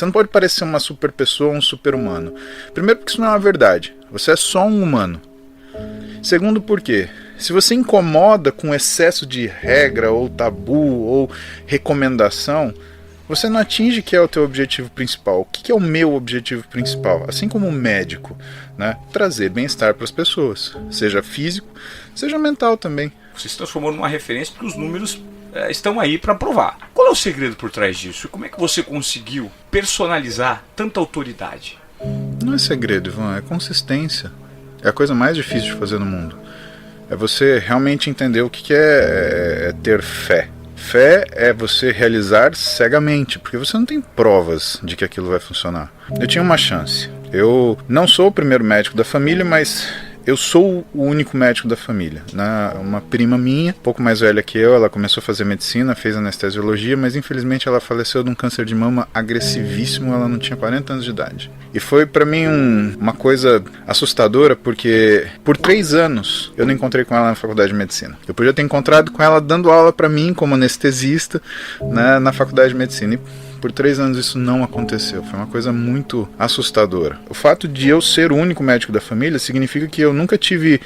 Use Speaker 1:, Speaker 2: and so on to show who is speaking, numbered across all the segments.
Speaker 1: Você não pode parecer uma super pessoa, um super humano. Primeiro porque isso não é uma verdade. Você é só um humano. Segundo porque, se você incomoda com excesso de regra, ou tabu, ou recomendação, você não atinge que é o teu objetivo principal. O que é o meu objetivo principal? Assim como o médico, né? Trazer bem-estar para as pessoas. Seja físico, seja mental também.
Speaker 2: Você se transformou numa referência porque os números estão aí para provar. Qual é o segredo por trás disso? E como é que você conseguiu personalizar tanta autoridade?
Speaker 1: Não é segredo, Ivan, é consistência. É a coisa mais difícil de fazer no mundo. É você realmente entender o que é ter fé. Fé é você realizar cegamente, porque você não tem provas de que aquilo vai funcionar. Eu tinha uma chance. Eu não sou o primeiro médico da família, mas eu sou o único médico da família. Uma prima minha, um pouco mais velha que eu, ela começou a fazer medicina, fez anestesiologia, mas infelizmente ela faleceu de um câncer de mama agressivíssimo, ela não tinha 40 anos de idade. E foi pra mim uma coisa assustadora, porque por 3 anos eu não encontrei com ela na faculdade de medicina. Eu podia ter encontrado com ela dando aula pra mim como anestesista, né, na faculdade de medicina. E por 3 anos isso não aconteceu. Foi uma coisa muito assustadora. O fato de eu ser o único médico da família significa que eu nunca tive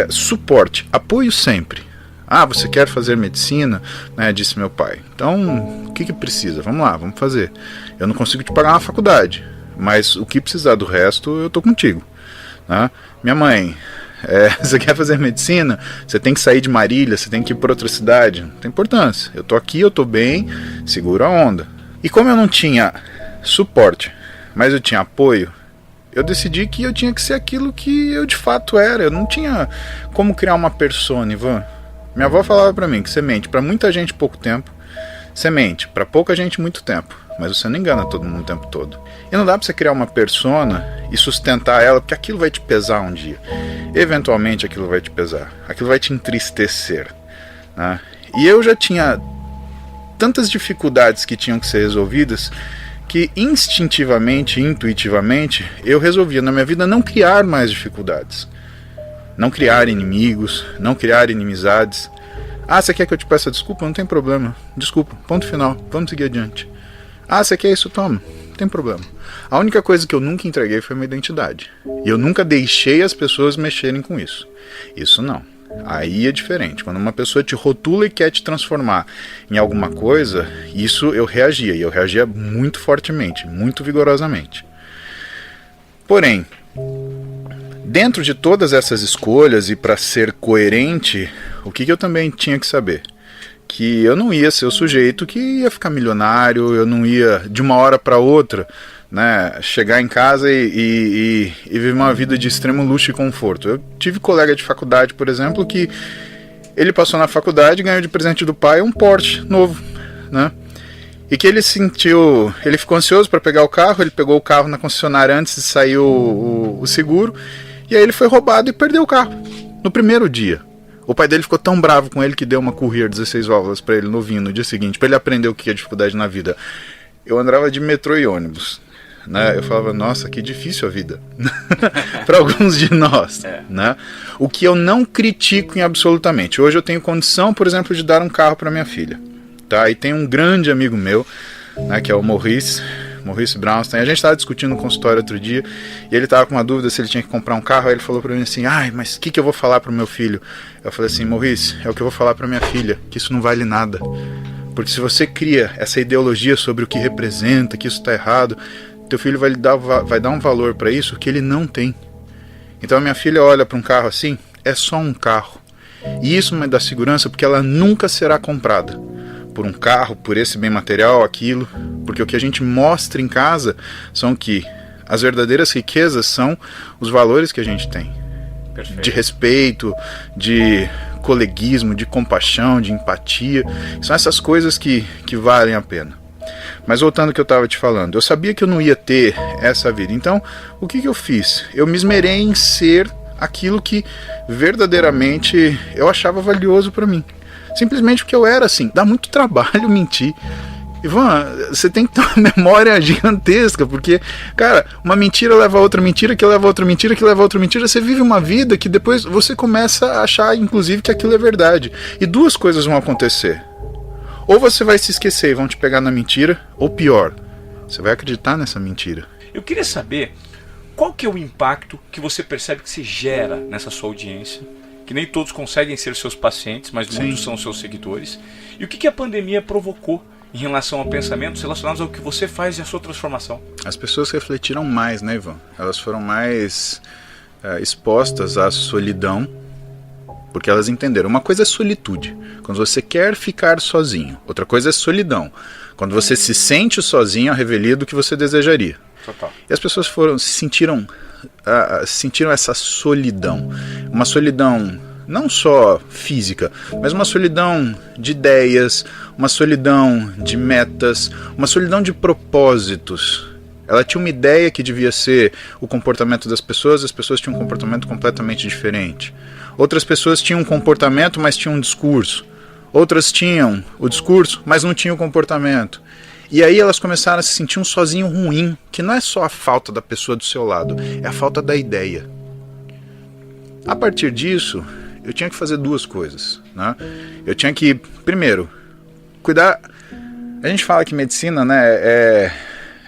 Speaker 1: suporte, apoio sempre. Ah, você quer fazer medicina? Né, disse meu pai. Então, o que precisa? Vamos lá, vamos fazer. Eu não consigo te pagar uma faculdade, mas o que precisar do resto, eu tô contigo. Né? Minha mãe, você quer fazer medicina? Você tem que sair de Marília, você tem que ir para outra cidade. Não tem importância. Eu tô aqui, eu tô bem, segura a onda. E como eu não tinha suporte, mas eu tinha apoio, eu decidi que eu tinha que ser aquilo que eu de fato era. Eu não tinha como criar uma persona, Ivan. Minha avó falava pra mim que você mente pra muita gente pouco tempo, você mente pra pouca gente muito tempo, mas você não engana todo mundo o tempo todo. E não dá pra você criar uma persona e sustentar ela, porque aquilo vai te pesar um dia. Eventualmente aquilo vai te pesar, aquilo vai te entristecer, né? E eu já tinha tantas dificuldades que tinham que ser resolvidas, que instintivamente, intuitivamente, eu resolvia na minha vida não criar mais dificuldades. Não criar inimigos, não criar inimizades. Ah, você quer que eu te peça desculpa? Não tem problema. Desculpa, ponto final, vamos seguir adiante. Ah, você quer isso? Toma, não tem problema. A única coisa que eu nunca entreguei foi a minha identidade. E eu nunca deixei as pessoas mexerem com isso. Isso não. Aí é diferente. Quando uma pessoa te rotula e quer te transformar em alguma coisa, isso eu reagia. E eu reagia muito fortemente, muito vigorosamente. Porém, dentro de todas essas escolhas e para ser coerente, o que eu também tinha que saber? Que eu não ia ser o sujeito que ia ficar milionário, eu não ia de uma hora para outra, né, chegar em casa e viver uma vida de extremo luxo e conforto. Eu tive colega de faculdade, por exemplo, que ele passou na faculdade e ganhou de presente do pai um Porsche novo, né? E que ele ficou ansioso para pegar o carro, ele pegou o carro na concessionária antes de sair o seguro, e aí ele foi roubado e perdeu o carro no primeiro dia. O pai dele ficou tão bravo com ele que deu uma Courier 16 válvulas para ele novinho no dia seguinte, para ele aprender o que é dificuldade na vida. Eu andava de metrô e ônibus, né? Eu falava, nossa, que difícil a vida para alguns de nós, né? O que eu não critico em absolutamente. Hoje eu tenho condição, por exemplo, de dar um carro para minha filha, tá? E tem um grande amigo meu, né, que é o Maurice Brownstein. A gente estava discutindo no consultório outro dia e ele estava com uma dúvida se ele tinha que comprar um carro. Aí ele falou para mim assim, mas o que eu vou falar para o meu filho? Eu falei assim, Maurice, é o que eu vou falar para minha filha, que isso não vale nada. Porque se você cria essa ideologia sobre o que representa, que isso está errado, teu filho vai dar um valor para isso que ele não tem. Então a minha filha olha para um carro assim, é só um carro. E isso me dá segurança porque ela nunca será comprada por um carro, por esse bem material, aquilo. Porque o que a gente mostra em casa são que as verdadeiras riquezas são os valores que a gente tem. Perfeito. De respeito, de coleguismo, de compaixão, de empatia. São essas coisas que valem a pena. Mas voltando ao que eu estava te falando, eu sabia que eu não ia ter essa vida. Então, o que eu fiz? Eu me esmerei em ser aquilo que verdadeiramente eu achava valioso para mim. Simplesmente porque eu era assim. Dá muito trabalho mentir. Ivan, você tem que ter uma memória gigantesca, porque, cara, uma mentira leva a outra mentira, que leva a outra mentira, que leva a outra mentira. Você vive uma vida que depois você começa a achar, inclusive, que aquilo é verdade. E duas coisas vão acontecer. Ou você vai se esquecer e vão te pegar na mentira, ou pior, Você vai acreditar nessa mentira.
Speaker 2: Eu queria saber qual que é o impacto que você percebe que se gera nessa sua audiência, que nem todos conseguem ser seus pacientes, mas muitos são seus seguidores, e o que a pandemia provocou em relação a pensamentos relacionados ao que você faz e a sua transformação.
Speaker 1: As pessoas refletiram mais, né, Ivan? Elas foram mais expostas à solidão, porque elas entenderam. Uma coisa é solitude, quando você quer ficar sozinho. Outra coisa é solidão, quando você se sente sozinho à revelia do que você desejaria.
Speaker 2: Total.
Speaker 1: E as pessoas sentiram essa solidão. Uma solidão não só física, mas uma solidão de ideias, uma solidão de metas, uma solidão de propósitos. Ela tinha uma ideia que devia ser o comportamento das pessoas, as pessoas tinham um comportamento completamente diferente. Outras pessoas tinham um comportamento, mas tinham um discurso. Outras tinham o discurso, mas não tinham o comportamento. E aí elas começaram a se sentir um sozinho ruim, que não é só a falta da pessoa do seu lado, é a falta da ideia. A partir disso, eu tinha que fazer duas coisas, né? Eu tinha que, primeiro, cuidar. A gente fala que medicina, né,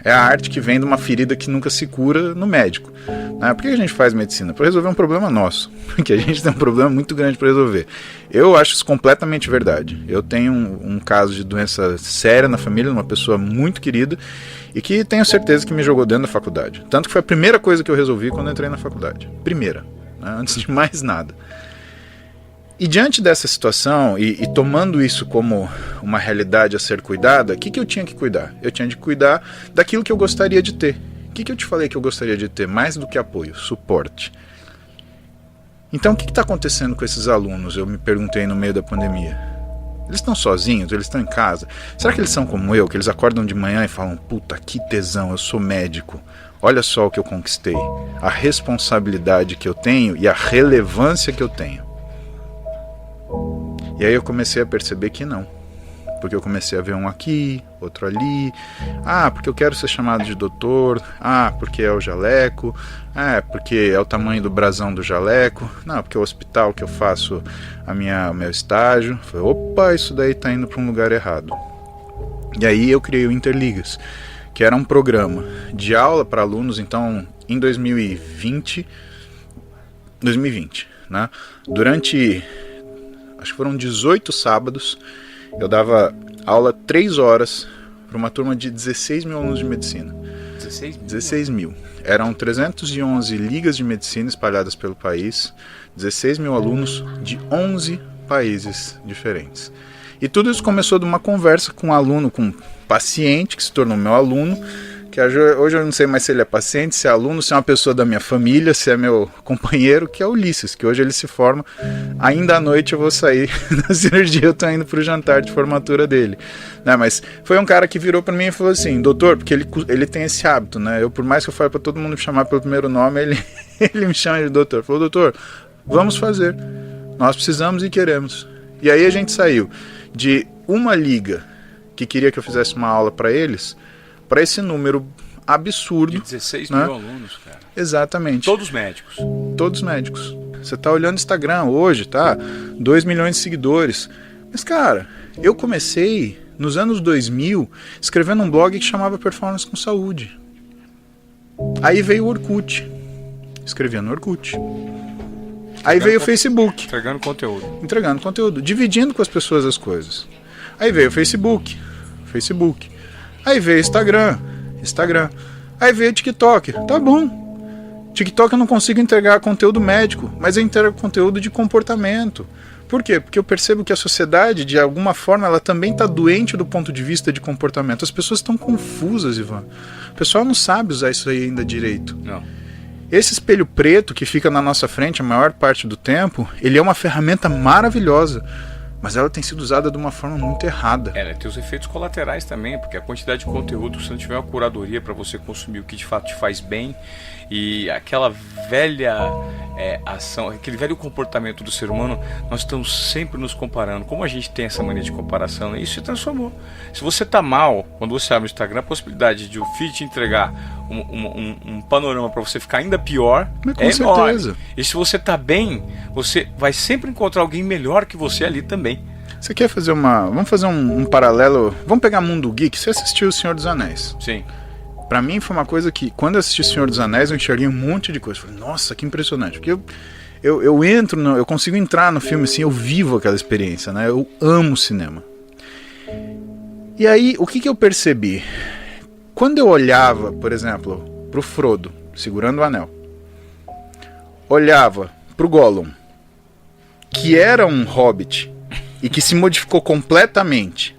Speaker 1: é a arte que vem de uma ferida que nunca se cura no médico, né? Por que a gente faz medicina? Para resolver um problema nosso, porque a gente tem um problema muito grande para resolver. Eu acho isso completamente verdade. Eu tenho um caso de doença séria na família, uma pessoa muito querida, e que tenho certeza que me jogou dentro da faculdade. Tanto que foi a primeira coisa que eu resolvi quando entrei na faculdade. Primeira, né? Antes de mais nada. E diante dessa situação, e tomando isso como uma realidade a ser cuidada, o que eu tinha que cuidar? Eu tinha de cuidar daquilo que eu gostaria de ter. O que eu te falei que eu gostaria de ter? Mais do que apoio, suporte. Então o que está acontecendo com esses alunos? Eu me perguntei no meio da pandemia. Eles estão sozinhos? Eles estão em casa? Será que eles são como eu, que eles acordam de manhã e falam: puta, que tesão, eu sou médico. Olha só o que eu conquistei. A responsabilidade que eu tenho e a relevância que eu tenho. E aí eu comecei a perceber que não. Porque eu comecei a ver um aqui, outro ali. Ah, porque eu quero ser chamado de doutor. Ah, porque é o jaleco. Ah, porque é o tamanho do brasão do jaleco. Não, porque é o hospital que eu faço o meu estágio. Falei, opa, isso daí tá indo para um lugar errado. E aí eu criei o Interligas, que era um programa de aula para alunos. Então, em 2020, né? Durante, acho que foram 18 sábados, eu dava aula 3 horas para uma turma de 16 mil alunos de medicina. 16 mil. Eram 311 ligas de medicina espalhadas pelo país, 16 mil alunos de 11 países diferentes. E tudo isso começou de uma conversa com um aluno, com um paciente que se tornou meu aluno, que hoje eu não sei mais se ele é paciente, se é aluno, se é uma pessoa da minha família, se é meu companheiro, que é o Ulisses, que hoje ele se forma. Ainda à noite eu vou sair da cirurgia, eu tô indo pro jantar de formatura dele, né? Mas foi um cara que virou para mim e falou assim: doutor, porque ele tem esse hábito, né? Eu, por mais que eu fale para todo mundo me chamar pelo primeiro nome, ele me chama de doutor. Falou: doutor, vamos fazer, nós precisamos e queremos. E aí a gente saiu de uma liga que queria que eu fizesse uma aula para eles, para esse número absurdo.
Speaker 2: De 16
Speaker 1: né?
Speaker 2: mil alunos, cara.
Speaker 1: Exatamente.
Speaker 2: Todos médicos.
Speaker 1: Todos médicos. Você tá olhando o Instagram hoje, tá? 2 milhões de seguidores. Mas, cara, eu comecei nos anos 2000 escrevendo um blog que chamava Performance com Saúde. Aí veio o Orkut. Escrevia no Orkut. Aí veio o Facebook. Entregando conteúdo. Dividindo com as pessoas as coisas. Aí veio o Facebook. Aí veio Instagram. Aí veio TikTok. Tá bom. TikTok eu não consigo entregar conteúdo médico, mas eu entrego conteúdo de comportamento. Por quê? Porque eu percebo que a sociedade, de alguma forma, ela também está doente do ponto de vista de comportamento. As pessoas estão confusas, Ivan. O pessoal não sabe usar isso aí ainda direito.
Speaker 2: Não.
Speaker 1: Esse espelho preto que fica na nossa frente a maior parte do tempo, ele é uma ferramenta maravilhosa, mas ela tem sido usada de uma forma muito errada.
Speaker 2: Tem os efeitos colaterais também, porque a quantidade de conteúdo, se não tiver uma curadoria para você consumir o que de fato te faz bem, e aquela velha ação, aquele velho comportamento do ser humano, nós estamos sempre nos comparando. Como a gente tem essa mania de comparação, né? Isso se transformou. Se você está mal, quando você abre o Instagram, a possibilidade de o feed te entregar um panorama para você ficar ainda pior é enorme. E se você está bem, você vai sempre encontrar alguém melhor que você ali também.
Speaker 1: Você quer fazer vamos fazer um paralelo. Vamos pegar Mundo Geek. Você assistiu O Senhor dos Anéis?
Speaker 2: Sim.
Speaker 1: Pra mim foi uma coisa que, quando eu assisti Senhor dos Anéis, eu enxerguei um monte de coisa. Falei, nossa, que impressionante. Porque eu consigo entrar no filme assim, eu vivo aquela experiência, né? Eu amo cinema. E aí, o que eu percebi? Quando eu olhava, por exemplo, pro Frodo, segurando o anel, olhava pro Gollum, que era um hobbit e que se modificou completamente,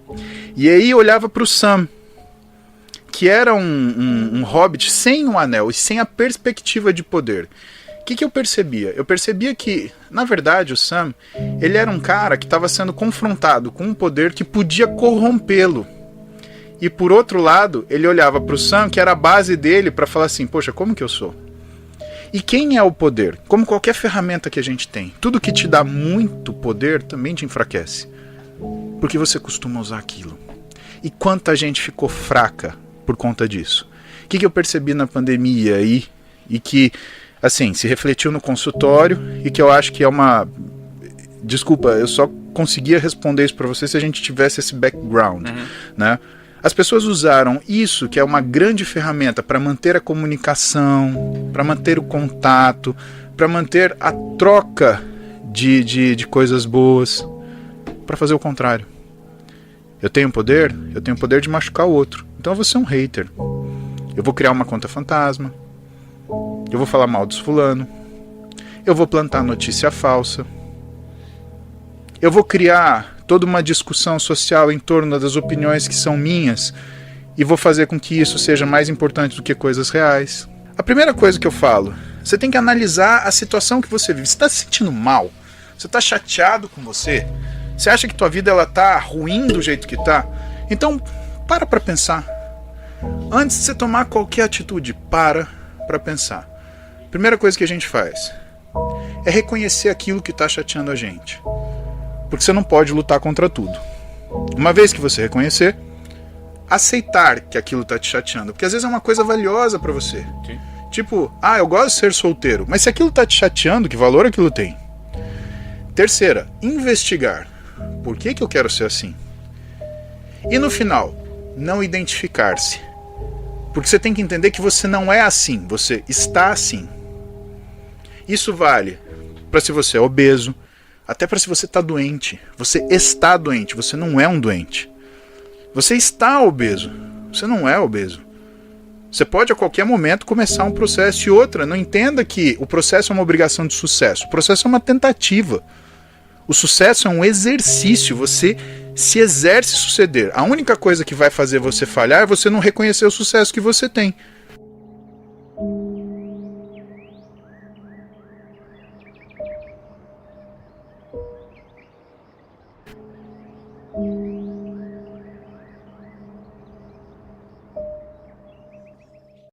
Speaker 1: e aí olhava pro Sam, que era um hobbit sem o anel e sem a perspectiva de poder. O que eu percebia? Eu percebia que, na verdade, o Sam, ele era um cara que estava sendo confrontado com um poder que podia corrompê-lo. E por outro lado, ele olhava para o Sam, que era a base dele, para falar assim, poxa, como que eu sou? E quem é o poder? Como qualquer ferramenta que a gente tem, tudo que te dá muito poder também te enfraquece. Porque você costuma usar aquilo. E quanta gente ficou fraca por conta disso? O que eu percebi na pandemia aí, e que, assim, se refletiu no consultório, e que eu acho que é uma... Desculpa, eu só conseguia responder isso para você se a gente tivesse esse background, né? As pessoas usaram isso, que é uma grande ferramenta, para manter a comunicação, para manter o contato, para manter a troca de coisas boas, para fazer o contrário. Eu tenho poder de machucar o outro. Então eu vou ser um hater. Eu vou criar uma conta fantasma. Eu vou falar mal dos fulano. Eu vou plantar notícia falsa. Eu vou criar toda uma discussão social em torno das opiniões que são minhas e vou fazer com que isso seja mais importante do que coisas reais. A primeira coisa que eu falo, você tem que analisar a situação que você vive. Você está se sentindo mal? Você está chateado com você? Você acha que tua vida ela tá ruim do jeito que tá? Então, para pensar. Antes de você tomar qualquer atitude, para pensar. Primeira coisa que a gente faz é reconhecer aquilo que está chateando a gente. Porque você não pode lutar contra tudo. Uma vez que você reconhecer, aceitar que aquilo está te chateando. Porque às vezes é uma coisa valiosa para você.
Speaker 2: Sim.
Speaker 1: Tipo, eu gosto de ser solteiro. Mas se aquilo está te chateando, que valor aquilo tem? Terceira, investigar. Por que eu quero ser assim? E no final, não identificar-se. Porque você tem que entender que você não é assim. Você está assim. Isso vale para se você é obeso, até para se você está doente. Você está doente, você não é um doente. Você está obeso, você não é obeso. Você pode a qualquer momento começar um processo. E outra, não entenda que o processo é uma obrigação de sucesso. O processo é uma tentativa. O sucesso é um exercício, você se exerce suceder. A única coisa que vai fazer você falhar é você não reconhecer o sucesso que você tem.